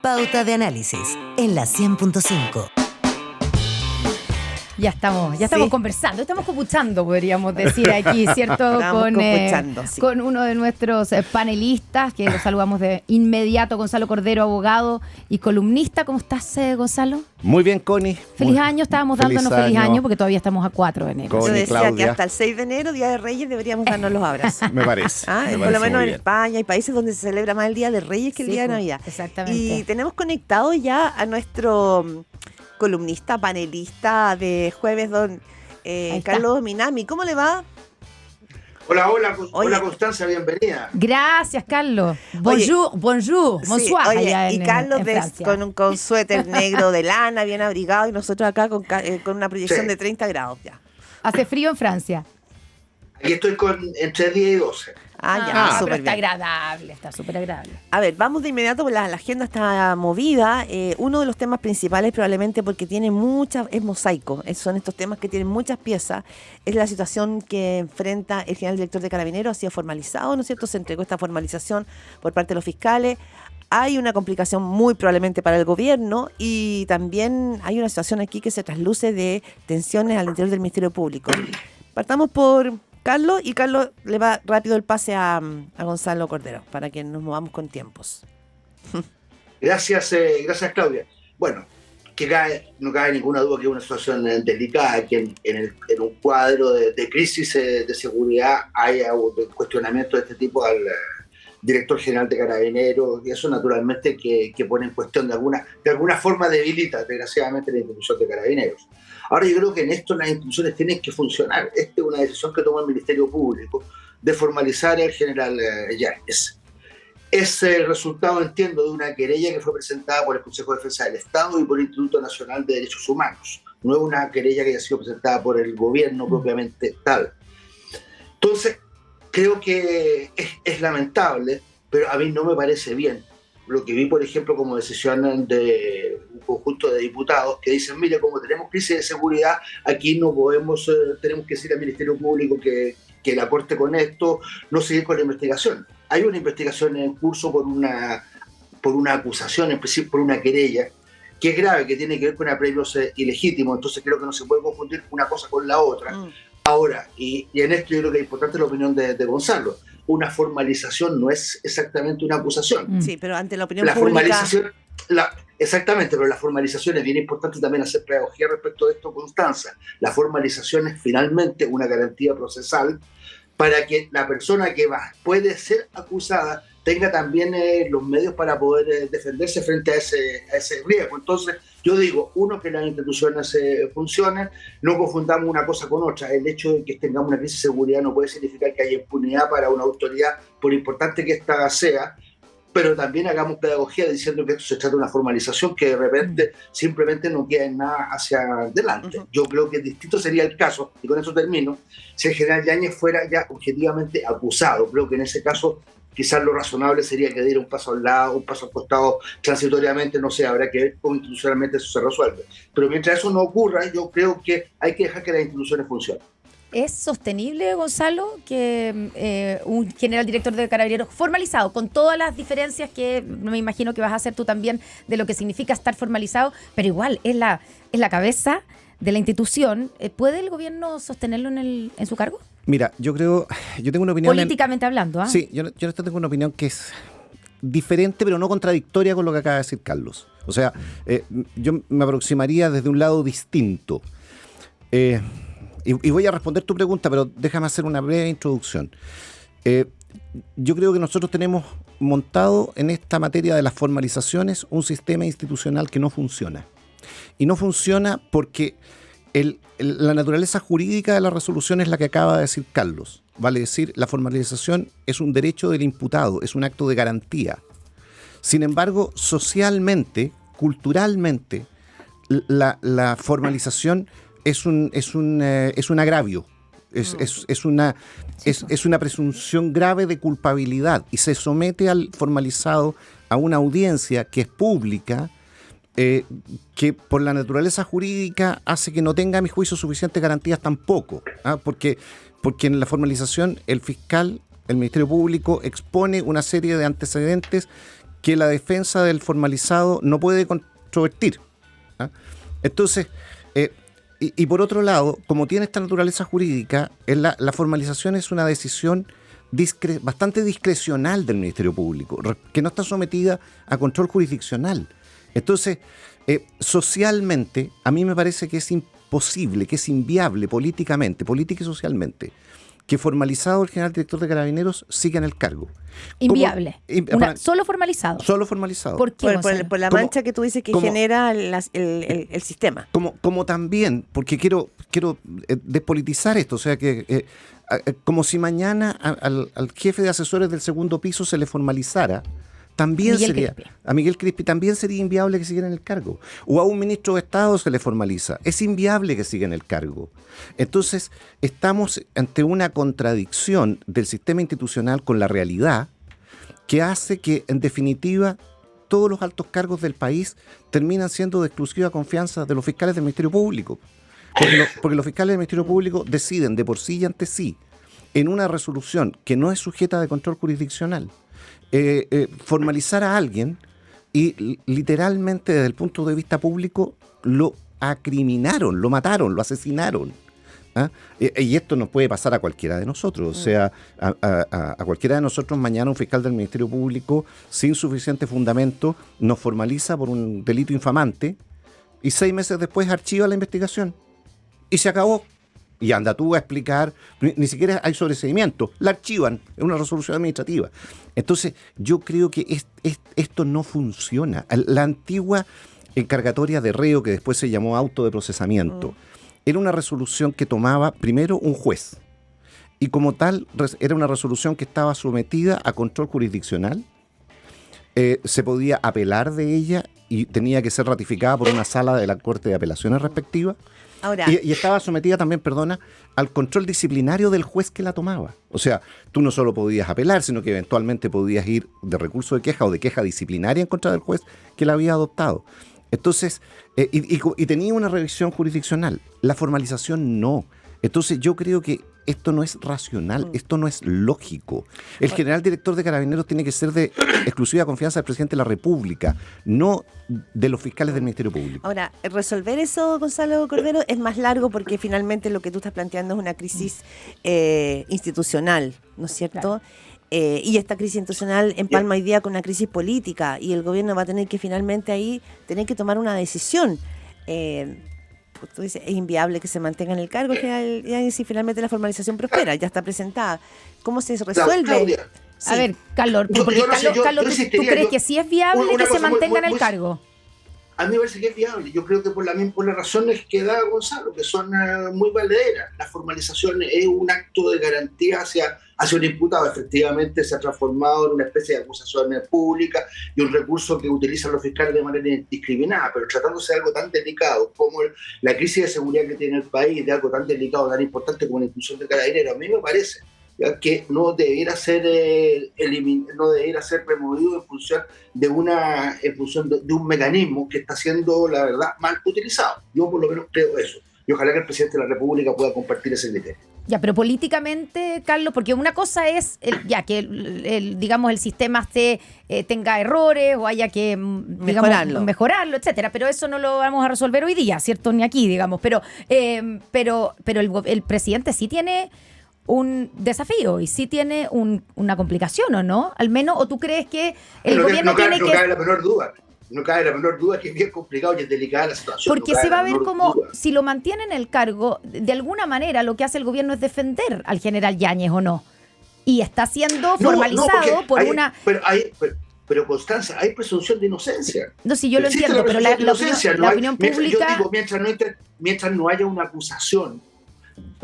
Pauta de análisis en la 100.5. Ya estamos conversando, estamos copuchando, podríamos decir aquí, ¿cierto? Con uno de nuestros panelistas, que lo saludamos de inmediato, Gonzalo Cordero, abogado y columnista. ¿Cómo estás, Gonzalo? Muy bien, Connie. Feliz año, estábamos dándonos feliz año porque todavía estamos a 4 de enero. Yo Connie, decía Claudia. que hasta el 6 de enero, Día de Reyes, deberíamos darnos los abrazos. Me parece. Por lo menos en España hay países donde se celebra más el Día de Reyes que el Día de Navidad. Exactamente. Y tenemos conectado ya a nuestro columnista, panelista de jueves, don Carlos Minami. ¿Cómo le va? Hola Constanza, bienvenida. Gracias, Carlos. Bonjour, bonjour, bonsoir. Sí, allá y Carlos en Francia. con suéter negro de lana, bien abrigado, y nosotros acá con una proyección de 30 grados ya. Hace frío en Francia. Aquí estoy entre 10 y 12. Súper pero está bien. agradable, está súper agradable. A ver, vamos de inmediato, porque la agenda está movida. Uno de los temas principales, probablemente porque tiene es mosaico, son estos temas que tienen muchas piezas, es la situación que enfrenta el general director de Carabineros. Ha sido formalizado, ¿no es cierto? Se entregó esta formalización por parte de los fiscales. Hay una complicación muy probablemente para el gobierno, y también hay una situación aquí que se trasluce de tensiones al interior del Ministerio Público. Partamos por Carlos, y Carlos le va rápido el pase a Gonzalo Cordero para que nos movamos con tiempos. Gracias, Claudia. Bueno, no cabe ninguna duda que es una situación delicada, que en un cuadro de crisis de seguridad haya un cuestionamiento de este tipo al director general de Carabineros, y eso naturalmente que pone en cuestión de alguna forma debilita desgraciadamente la institución de Carabineros. Ahora yo creo que en esto las instituciones tienen que funcionar. Esta es una decisión que tomó el Ministerio Público de formalizar al general Yáñez. Es el resultado, entiendo, de una querella que fue presentada por el Consejo de Defensa del Estado y por el Instituto Nacional de Derechos Humanos. No es una querella que haya sido presentada por el gobierno propiamente tal. Entonces, creo que es lamentable, pero a mí no me parece bien lo que vi, por ejemplo, como decisión de un conjunto de diputados que dicen, mire, como tenemos crisis de seguridad, aquí no podemos, tenemos que decir al Ministerio Público que la corte con esto, no seguir con la investigación. Hay una investigación en curso por una acusación, en principio por una querella, que es grave, que tiene que ver con apremios ilegítimos. Entonces creo que no se puede confundir una cosa con la otra. Ahora, y en esto yo creo que es importante la opinión de Gonzalo, una formalización no es exactamente una acusación. Sí, pero ante la opinión la pública... Formalización, exactamente, pero la formalización es bien importante también hacer pedagogía respecto de esto, Constanza. La formalización es finalmente una garantía procesal para que la persona que puede ser acusada tenga también los medios para poder defenderse frente a ese riesgo. Entonces, yo digo, que las instituciones funcionen, no confundamos una cosa con otra. El hecho de que tengamos una crisis de seguridad no puede significar que haya impunidad para una autoridad, por importante que ésta sea, pero también hagamos pedagogía diciendo que esto se trata de una formalización que de repente simplemente no queda en nada hacia adelante. Yo creo que distinto sería el caso, y con eso termino, si el general Yáñez fuera ya objetivamente acusado. Creo que en ese caso quizás lo razonable sería que diera un paso al lado, un paso al costado transitoriamente, no sé, habrá que ver cómo institucionalmente eso se resuelve. Pero mientras eso no ocurra, yo creo que hay que dejar que las instituciones funcionen. ¿Es sostenible, Gonzalo, que un general director de Carabineros formalizado, con todas las diferencias que me imagino que vas a hacer tú también de lo que significa estar formalizado, pero igual es la cabeza de la institución, ¿puede el gobierno sostenerlo en su cargo? Mira, yo tengo una opinión... Políticamente hablando, ¿ah? Sí, yo tengo una opinión que es diferente, pero no contradictoria con lo que acaba de decir Carlos. O sea, yo me aproximaría desde un lado distinto. Y voy a responder tu pregunta, pero déjame hacer una breve introducción. Yo creo que nosotros tenemos montado en esta materia de las formalizaciones un sistema institucional que no funciona. Y no funciona porque la naturaleza jurídica de la resolución es la que acaba de decir Carlos. Vale decir, la formalización es un derecho del imputado, es un acto de garantía. Sin embargo, socialmente, culturalmente, la formalización es un agravio, es una presunción grave de culpabilidad, y se somete al formalizado a una audiencia que es pública, que por la naturaleza jurídica hace que no tenga, a mi juicio, suficientes garantías tampoco, porque en la formalización el fiscal, el Ministerio Público, expone una serie de antecedentes que la defensa del formalizado no puede controvertir. ¿Ah? Entonces, y por otro lado, como tiene esta naturaleza jurídica, la formalización es una decisión bastante discrecional del Ministerio Público, que no está sometida a control jurisdiccional. Entonces, socialmente, a mí me parece que es imposible, que es inviable política y socialmente, que formalizado el general director de Carabineros siga en el cargo. Inviable. Solo formalizado. Solo formalizado. ¿Por qué? Por la mancha que tú dices que genera el sistema. Como también, porque quiero despolitizar esto, o sea que como si mañana al jefe de asesores del segundo piso se le formalizara, también a Miguel Crispi también sería inviable que siguiera en el cargo. O a un ministro de Estado se le formaliza. Es inviable que siga en el cargo. Entonces, estamos ante una contradicción del sistema institucional con la realidad que hace que, en definitiva, todos los altos cargos del país terminan siendo de exclusiva confianza de los fiscales del Ministerio Público. Porque los fiscales del Ministerio Público deciden de por sí y ante sí, en una resolución que no es sujeta de control jurisdiccional, formalizar a alguien y literalmente desde el punto de vista público lo acriminaron, lo mataron, lo asesinaron. ¿Ah? Y esto nos puede pasar a cualquiera de nosotros, o sea, a cualquiera de nosotros mañana un fiscal del Ministerio Público sin suficiente fundamento nos formaliza por un delito infamante y 6 meses después archiva la investigación y se acabó. Y anda tú a explicar, ni siquiera hay sobreseimiento, la archivan, es una resolución administrativa. Entonces, yo creo que esto no funciona. La antigua encargatoria de reo, que después se llamó auto de procesamiento, era una resolución que tomaba primero un juez. Y como tal, era una resolución que estaba sometida a control jurisdiccional. Se podía apelar de ella y tenía que ser ratificada por una sala de la Corte de Apelaciones respectiva. Ahora, y estaba sometida también, al control disciplinario del juez que la tomaba. O sea, tú no solo podías apelar, sino que eventualmente podías ir de recurso de queja o de queja disciplinaria en contra del juez que la había adoptado. Entonces, y tenía una revisión jurisdiccional. La formalización no. Entonces, yo creo que esto no es racional, esto no es lógico. El general director de Carabineros tiene que ser de exclusiva confianza del presidente de la República, no de los fiscales del Ministerio Público. Ahora, resolver eso, Gonzalo Cordero, es más largo porque finalmente lo que tú estás planteando es una crisis institucional, ¿no es cierto? Claro. Y esta crisis institucional empalma hoy día con una crisis política y el gobierno va a tener que finalmente ahí tener que tomar una decisión. Tú dices, es inviable que se mantenga en el cargo y si finalmente la formalización prospera, ya está presentada. ¿Cómo se resuelve? Claudia. A ver, Carlos, Carlos, ¿tú crees que sí es viable que se mantenga en el cargo? A mí me parece que es viable. Yo creo que por las razones que da Gonzalo, que son muy valederas. La formalización es un acto de garantía hacia un imputado. Efectivamente se ha transformado en una especie de acusación pública y un recurso que utilizan los fiscales de manera indiscriminada, pero tratándose de algo tan delicado como la crisis de seguridad que tiene el país, de algo tan delicado, tan importante como la inclusión de Carabineros, a mí me parece que no debiera ser removido en función de un mecanismo que está siendo, la verdad, mal utilizado. Yo por lo menos creo eso. Y ojalá que el presidente de la República pueda compartir ese criterio. Ya, pero políticamente, Carlos, porque una cosa es que el sistema tenga errores o haya que mejorarlo, etcétera, pero eso no lo vamos a resolver hoy día, ¿cierto? Ni aquí, digamos. Pero el presidente sí tiene un desafío y sí tiene una complicación, ¿o no? Al menos, ¿o tú crees que el gobierno tiene que...? No cabe la menor duda. No cabe la menor duda que es bien complicado y es delicada la situación. Porque se va a ver como, si lo mantiene en el cargo, de alguna manera lo que hace el gobierno es defender al general Yáñez, ¿o no? Y está siendo formalizado por una... Pero Constanza, hay presunción de inocencia. No, sí, yo lo entiendo, pero la opinión pública... Yo digo, mientras no haya una acusación,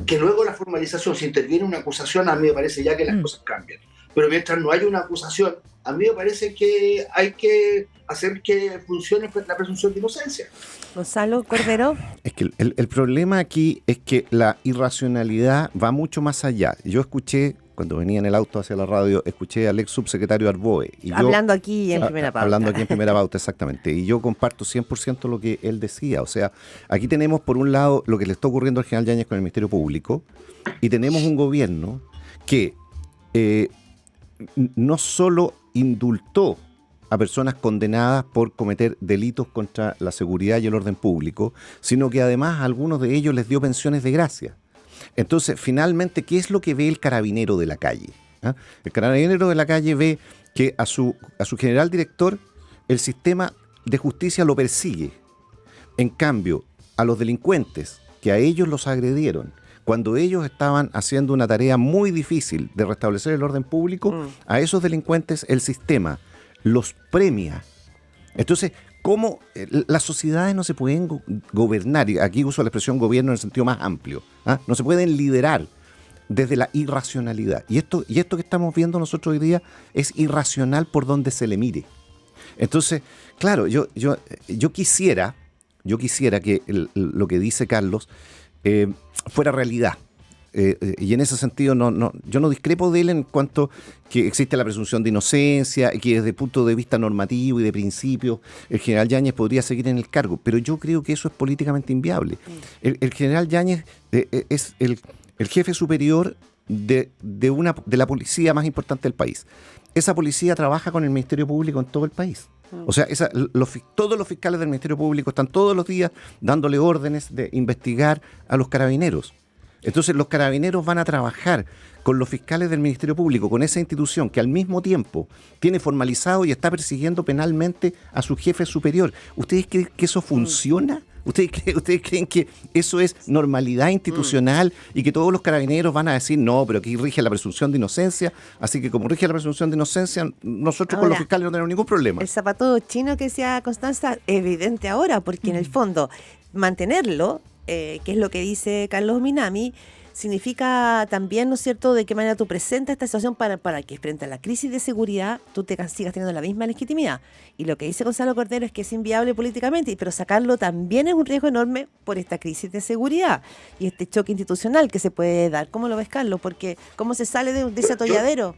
que luego la formalización, si interviene una acusación, a mí me parece ya que las cosas cambian. Pero mientras no haya una acusación, a mí me parece que hay que hacer que funcione la presunción de inocencia. Gonzalo Cordero. Es que el problema aquí es que la irracionalidad va mucho más allá. Yo escuché, cuando venía en el auto hacia la radio, escuché al ex subsecretario Arboe. Hablando aquí en Primera Pauta. Hablando aquí en Primera Pauta, exactamente. Y yo comparto 100% lo que él decía. O sea, aquí tenemos por un lado lo que le está ocurriendo al general Yáñez con el Ministerio Público y tenemos un gobierno que no solo indultó a personas condenadas por cometer delitos contra la seguridad y el orden público, sino que además a algunos de ellos les dio pensiones de gracia. Entonces, finalmente, ¿qué es lo que ve el carabinero de la calle? ¿Ah? El carabinero de la calle ve que a su general director el sistema de justicia lo persigue. En cambio, a los delincuentes que a ellos los agredieron, cuando ellos estaban haciendo una tarea muy difícil de restablecer el orden público, a esos delincuentes el sistema los premia. Entonces, ¿cómo las sociedades no se pueden gobernar? Y aquí uso la expresión gobierno en el sentido más amplio. ¿Ah? No se pueden liderar desde la irracionalidad. Y esto que estamos viendo nosotros hoy día es irracional por donde se le mire. Entonces, claro, yo quisiera que lo que dice Carlos fuera realidad. Y en ese sentido yo no discrepo de él en cuanto que existe la presunción de inocencia, que desde el punto de vista normativo y de principio el general Yáñez podría seguir en el cargo, pero yo creo que eso es políticamente inviable. El general Yáñez es el jefe superior de la policía más importante del país. Esa policía trabaja con el Ministerio Público en todo el país. O sea, todos los fiscales del Ministerio Público están todos los días dándole órdenes de investigar a los carabineros. Entonces los carabineros van a trabajar con los fiscales del Ministerio Público, con esa institución que al mismo tiempo tiene formalizado y está persiguiendo penalmente a su jefe superior. ¿Ustedes creen que eso funciona? ¿Ustedes creen que eso es normalidad institucional y que todos los carabineros van a decir, no, pero aquí rige la presunción de inocencia, así que como rige la presunción de inocencia, nosotros con los fiscales no tenemos ningún problema? El zapato chino que decía Constanza es evidente ahora, porque en el fondo mantenerlo, que es lo que dice Carlos Minami, significa también, ¿no es cierto?, de qué manera tú presentas esta situación para que frente a la crisis de seguridad tú sigas teniendo la misma legitimidad. Y lo que dice Gonzalo Cordero es que es inviable políticamente, pero sacarlo también es un riesgo enorme por esta crisis de seguridad y este choque institucional que se puede dar. ¿Cómo lo ves, Carlos? Porque ¿cómo se sale de ese atolladero?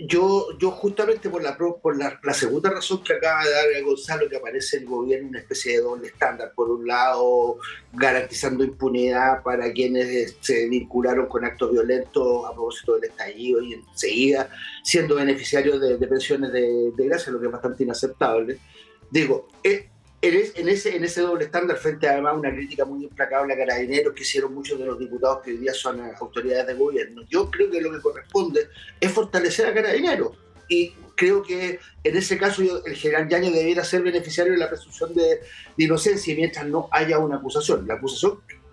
Yo justamente por la segunda razón que acaba de dar Gonzalo, que aparece el gobierno en una especie de doble estándar. Por un lado, garantizando impunidad para quienes se vincularon con actos violentos a propósito del estallido y enseguida siendo beneficiarios de pensiones de gracia, lo que es bastante inaceptable. Digo, en ese doble estándar, frente además a una crítica muy implacable a Carabineros que hicieron muchos de los diputados que hoy día son autoridades de gobierno, yo creo que lo que corresponde es fortalecer a Carabineros. Y creo que en ese caso el general Yáñez debiera ser beneficiario de la presunción de inocencia mientras no haya una acusación.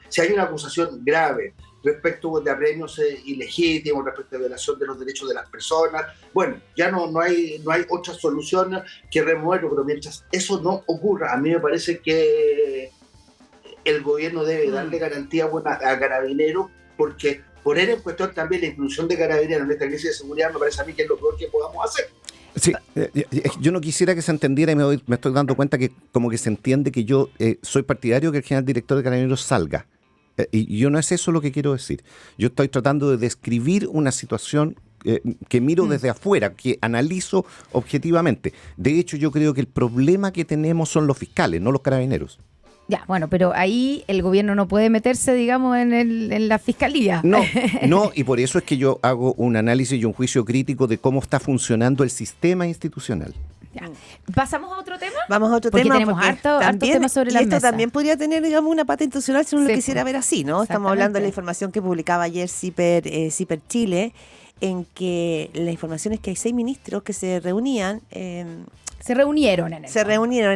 Si hay una acusación grave respecto de apremios ilegítimos, respecto de violación de los derechos de las personas, bueno, ya no hay otra solución que removerlo, pero mientras eso no ocurra, a mí me parece que el gobierno debe darle garantía buena a Carabineros, porque poner en cuestión también la inclusión de Carabineros en esta crisis de seguridad me parece a mí que es lo peor que podamos hacer. Sí, yo no quisiera que se entendiera y me estoy dando cuenta que como que se entiende que yo soy partidario que el general director de Carabineros salga. Y yo no es eso lo que quiero decir. Yo estoy tratando de describir una situación que miro desde afuera, que analizo objetivamente. De hecho, yo creo que el problema que tenemos son los fiscales, no los carabineros. Ya, bueno, pero ahí el gobierno no puede meterse, digamos, en la fiscalía. No, y por eso es que yo hago un análisis y un juicio crítico de cómo está funcionando el sistema institucional. Ya. ¿Pasamos a otro tema? Vamos a otro porque tema. Tenemos harto temas sobre la mesa. Esto también podría tener, digamos, una pata institucional si uno lo quisiera ver así, ¿no? Estamos hablando de la información que publicaba ayer CIPER Chile, en que la información es que hay 6 ministros que se reunieron en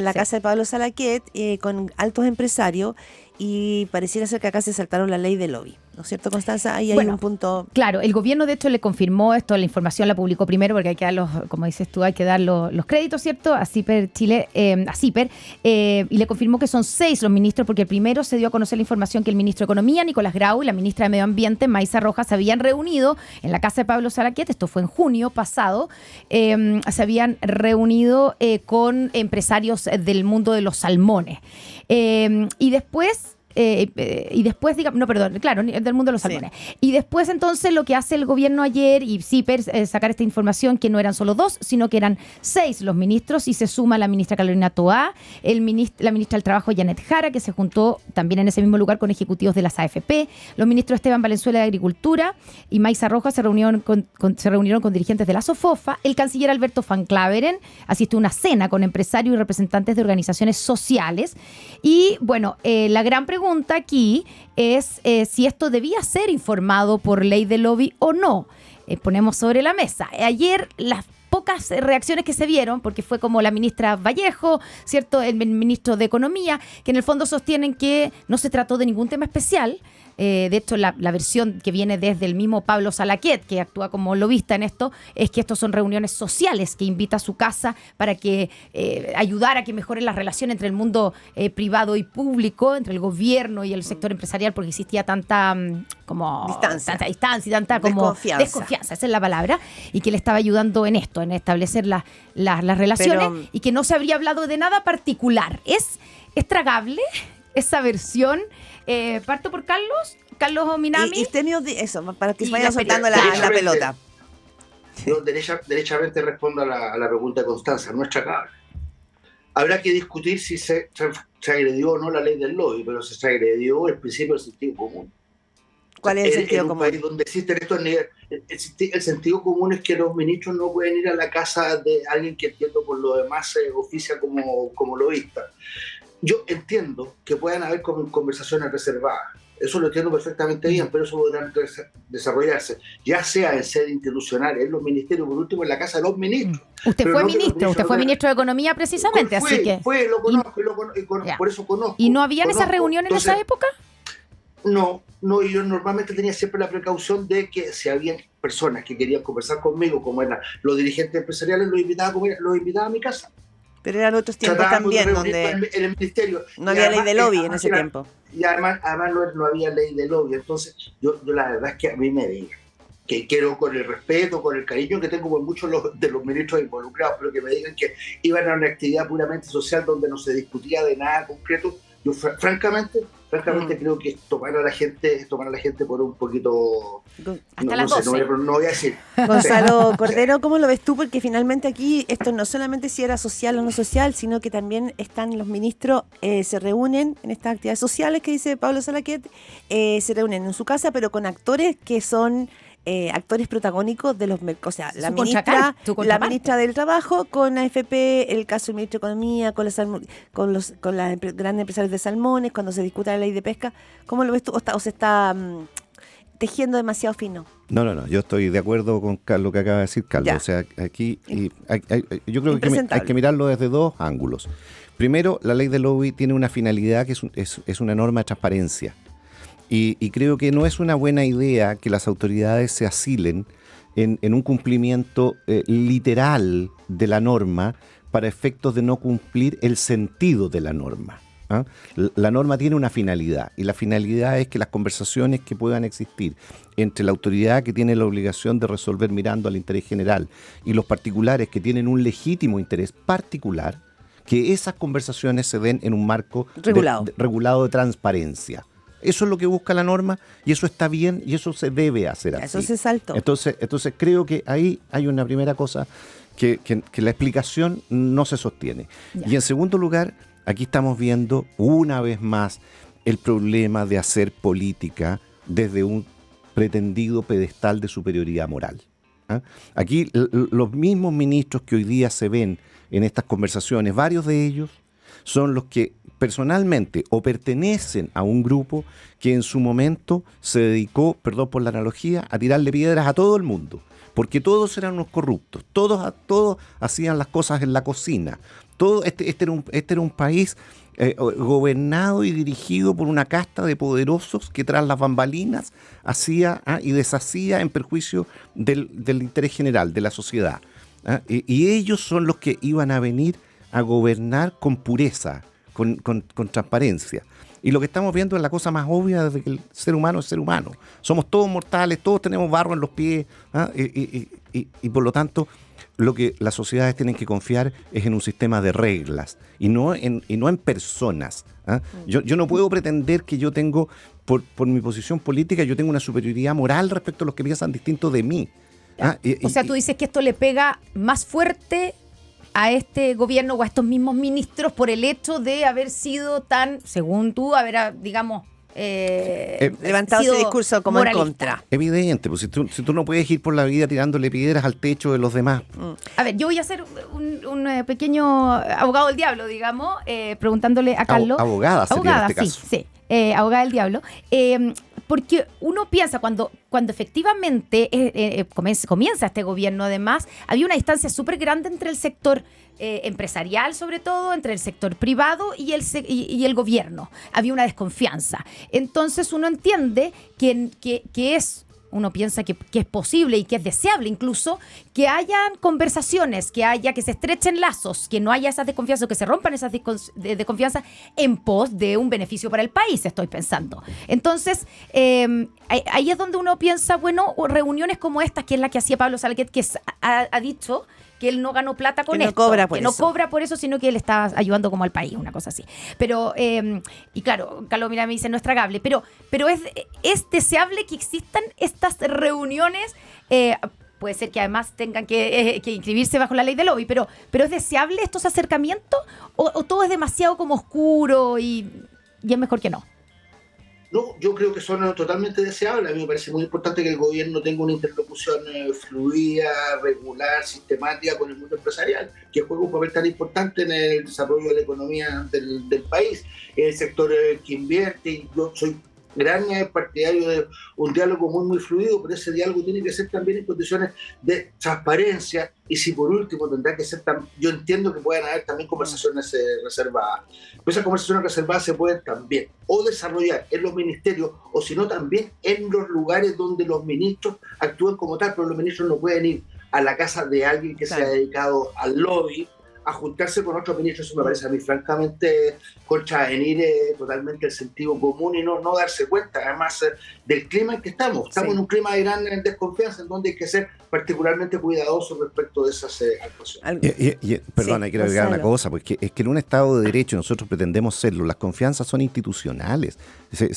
la casa de Pablo Salaquet con altos empresarios y pareciera ser que acá se saltaron la ley de lobby. ¿No es cierto, Constanza? Ahí hay un punto... Claro, el gobierno de hecho le confirmó esto, la información la publicó primero porque hay que dar como dices tú, hay que dar los créditos, ¿cierto? A CIPER Chile, y le confirmó que son 6 los ministros, porque el primero se dio a conocer la información que el ministro de Economía, Nicolás Grau, y la ministra de Medio Ambiente, Maísa Rojas, se habían reunido en la casa de Pablo Salaquet, esto fue en junio pasado, se habían reunido con empresarios del mundo de los salmones. Y después y después, digamos, no, perdón, claro, del mundo de los salmones. Y después entonces lo que hace el gobierno ayer y CIPER sacar esta información que no eran solo 2, sino que eran 6 los ministros y se suma la ministra Carolina Toá, la ministra del Trabajo Janet Jara, que se juntó también en ese mismo lugar con ejecutivos de las AFP, los ministros Esteban Valenzuela de Agricultura y Maysa Rojas se reunieron con dirigentes de la SOFOFA, el canciller Alberto Van Claveren asistió a una cena con empresarios y representantes de organizaciones sociales y bueno, la gran pregunta aquí es si esto debía ser informado por ley de lobby o no. Ponemos sobre la mesa. Ayer las pocas reacciones que se vieron, porque fue como la ministra Vallejo, ¿cierto? El ministro de Economía, que en el fondo sostienen que no se trató de ningún tema especial. De hecho, la versión que viene desde el mismo Pablo Salaquet, que actúa como lobista en esto, es que estos son reuniones sociales que invita a su casa para que ayudar a que mejoren las relaciones entre el mundo privado y público, entre el gobierno y el sector empresarial, porque existía tanta distancia y tanta como desconfianza, esa es la palabra, y que le estaba ayudando en esto, en establecer las relaciones, y que no se habría hablado de nada particular. ¿Es tragable esa versión? Parto por Carlos Minami. Y eso, para que vayan soltando la pelota. Yo derechamente respondo a la pregunta de Constanza, no es tragable. Habrá que discutir si se agredió o no la ley del lobby, pero se agredió el principio del sentido común. ¿Cuál es el sentido común? En un país donde existen estos niveles, el sentido común es que los ministros no pueden ir a la casa de alguien que, entiendo por lo demás, oficia como lobista. Yo entiendo que puedan haber conversaciones reservadas, eso lo entiendo perfectamente bien, pero eso podrán desarrollarse, ya sea en sede institucional, en los ministerios, por último en la casa de los ministros. Usted fue ministro de Economía precisamente, así que... Lo conozco, por eso conozco. ¿Y no habían esas reuniones en esa época? No, y yo normalmente tenía siempre la precaución de que si había personas que querían conversar conmigo, como eran los dirigentes empresariales, los invitaba a mi casa. Pero eran otros tiempos también donde en el ministerio no había ley de lobby en ese tiempo. Y además no había ley de lobby. Entonces, yo la verdad es que a mí me digan que quiero, con el respeto, con el cariño que tengo por muchos de los ministros involucrados, pero que me digan que iban a una actividad puramente social donde no se discutía de nada concreto. Yo francamente creo que es tomar a la gente por un poquito... Hasta las 12. No voy a decir. Gonzalo Cordero, ¿cómo lo ves tú? Porque finalmente aquí esto no solamente si era social o no social, sino que también están los ministros, se reúnen en estas actividades sociales que dice Pablo Salaquet, se reúnen en su casa, pero con actores que son... actores protagónicos de los mercados, o sea, la ministra del Trabajo con AFP, el caso del ministro de Economía, con los grandes empresarios de salmones, cuando se discuta la ley de pesca. ¿Cómo lo ves tú? ¿O se está tejiendo demasiado fino? No, yo estoy de acuerdo con lo que acaba de decir Carlos. Ya. O sea, aquí yo creo que hay que mirarlo desde dos ángulos. Primero, la ley del lobby tiene una finalidad que es una norma de transparencia. Y creo que no es una buena idea que las autoridades se asilen en un cumplimiento literal de la norma para efectos de no cumplir el sentido de la norma. ¿Ah? La norma tiene una finalidad y la finalidad es que las conversaciones que puedan existir entre la autoridad que tiene la obligación de resolver mirando al interés general y los particulares que tienen un legítimo interés particular, que esas conversaciones se den en un marco regulado de transparencia. Eso es lo que busca la norma y eso está bien y eso se debe hacer así. Eso se saltó. Entonces creo que ahí hay una primera cosa que la explicación no se sostiene. Ya. Y en segundo lugar, aquí estamos viendo una vez más el problema de hacer política desde un pretendido pedestal de superioridad moral. ¿Ah? Aquí los mismos ministros que hoy día se ven en estas conversaciones, varios de ellos son los que personalmente o pertenecen a un grupo que en su momento se dedicó, perdón por la analogía, a tirarle piedras a todo el mundo, porque todos eran unos corruptos, todos hacían las cosas en la cocina. Este era un país gobernado y dirigido por una casta de poderosos que tras las bambalinas hacía y deshacía en perjuicio del interés general, de la sociedad. Y ellos son los que iban a venir a gobernar con pureza, con transparencia. Y lo que estamos viendo es la cosa más obvia desde que el ser humano es ser humano. Somos todos mortales, todos tenemos barro en los pies, y por lo tanto lo que las sociedades tienen que confiar es en un sistema de reglas y no en personas ¿ah? Yo no puedo pretender que yo tengo, por mi posición política, yo tengo una superioridad moral respecto a los que piensan distinto de mí. ¿Ah? O sea, tú dices que esto le pega más fuerte a este gobierno o a estos mismos ministros por el hecho de haber sido tan, según tú, digamos, levantado ese discurso como moralista. en contra. Evidente, pues si tú no puedes ir por la vida tirándole piedras al techo de los demás. A ver, yo voy a hacer un pequeño abogado del diablo, digamos, preguntándole a Carlos. Abogada sería en este caso. Sí, abogada del diablo. Porque uno piensa, cuando efectivamente comienza este gobierno, además, había una distancia súper grande entre el sector empresarial, sobre todo, entre el sector privado y el gobierno. Había una desconfianza. Entonces uno entiende uno piensa que es posible y que es deseable incluso que hayan conversaciones, que se estrechen lazos, que no haya esas desconfianzas, que se rompan esas desconfianzas en pos de un beneficio para el país, estoy pensando. Entonces, ahí es donde uno piensa, bueno, reuniones como estas, que es la que hacía Pablo Salguet, que ha dicho que él no ganó plata con esto, que no cobra por eso, sino que él está ayudando como al país, una cosa así. Pero, y claro, Carlos mira me dice, no es tragable, pero es deseable que existan estas reuniones. Puede ser que además tengan que inscribirse bajo la ley del lobby, pero ¿es deseable estos acercamientos o todo es demasiado como oscuro y es mejor que no? No, yo creo que son totalmente deseables. A mí me parece muy importante que el gobierno tenga una interlocución fluida, regular, sistemática con el mundo empresarial, que juega un papel tan importante en el desarrollo de la economía del país, el sector que invierte. Y yo soy gran partidario de un diálogo muy fluido, pero ese diálogo tiene que ser también en condiciones de transparencia, y si por último tendrá que ser yo entiendo que puedan haber también conversaciones reservadas, pero esas conversaciones reservadas se pueden también o desarrollar en los ministerios, o si no también en los lugares donde los ministros actúan como tal, pero los ministros no pueden ir a la casa de alguien que se ha dedicado al lobby a juntarse con otros ministros. Eso me parece a mí francamente contravenir totalmente el sentido común y no darse cuenta además del clima en que estamos. Estamos en un clima de gran desconfianza, en donde hay que ser particularmente cuidadosos respecto de esas actuaciones. Perdona, quiero agregar una cosa, porque es que en un Estado de Derecho nosotros pretendemos serlo. Las confianzas son institucionales,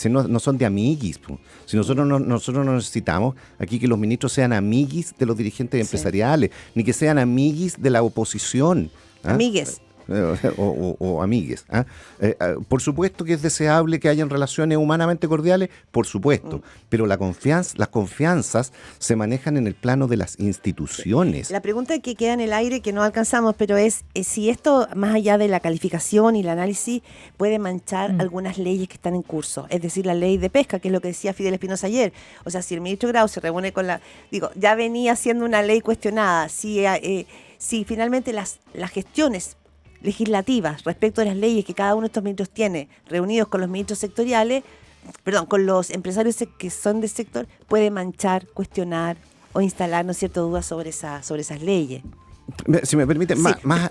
no son de amiguis. Si nosotros no necesitamos aquí que los ministros sean amiguis de los dirigentes empresariales, ni que sean amiguis de la oposición. Amigues. O amigues. Por supuesto que es deseable que hayan relaciones humanamente cordiales, por supuesto, pero las confianzas se manejan en el plano de las instituciones. La pregunta que queda en el aire, que no alcanzamos, pero es si esto, más allá de la calificación y el análisis, puede manchar algunas leyes que están en curso, es decir, la ley de pesca, que es lo que decía Fidel Espinosa ayer. O sea, si el ministro Grau se reúne con ya venía siendo una ley cuestionada, si finalmente las gestiones legislativas respecto a las leyes que cada uno de estos ministros tiene, reunidos con los ministros sectoriales, con los empresarios que son del sector, puede manchar, cuestionar o instalar, ¿no es cierto?, dudas sobre esas leyes. Si me permite,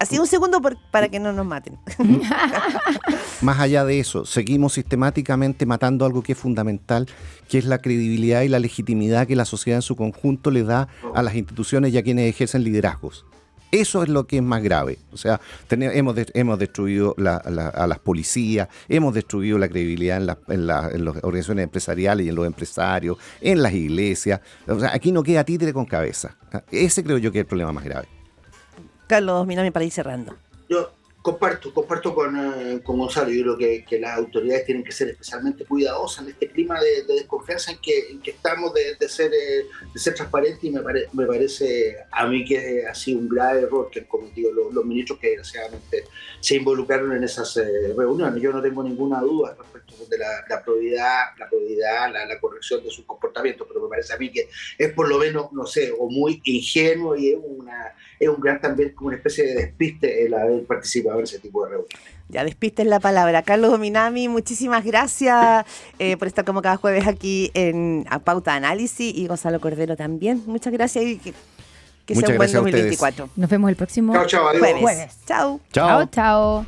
así un segundo para que no nos maten. Más allá de eso, seguimos sistemáticamente matando algo que es fundamental, que es la credibilidad y la legitimidad que la sociedad en su conjunto le da a las instituciones y a quienes ejercen liderazgos. Eso es lo que es más grave. O sea, hemos destruido a las policías, hemos destruido la credibilidad en las organizaciones empresariales y en los empresarios, en las iglesias. O sea, aquí no queda títere con cabeza. Ese creo yo que es el problema más grave. Carlos Minami, para ir cerrando. Yo comparto con Gonzalo. Yo creo que las autoridades tienen que ser especialmente cuidadosas en este clima de desconfianza en que estamos, de ser transparentes, y me parece a mí que ha sido un grave error que han cometido los ministros que desgraciadamente se involucraron en esas reuniones. Yo no tengo ninguna duda respecto de la probidad, la corrección de sus comportamientos, pero me parece a mí que es por lo menos, no sé, o muy ingenuo, y es un gran también como una especie de despiste el haber participado en ese tipo de reuniones. Ya, despiste es la palabra. Carlos Minami, muchísimas gracias por estar como cada jueves aquí en Pauta Análisis, y Gonzalo Cordero también. Muchas gracias y que sea un buen 2024. Nos vemos el próximo Chao, adiós. jueves. Chao. Chao.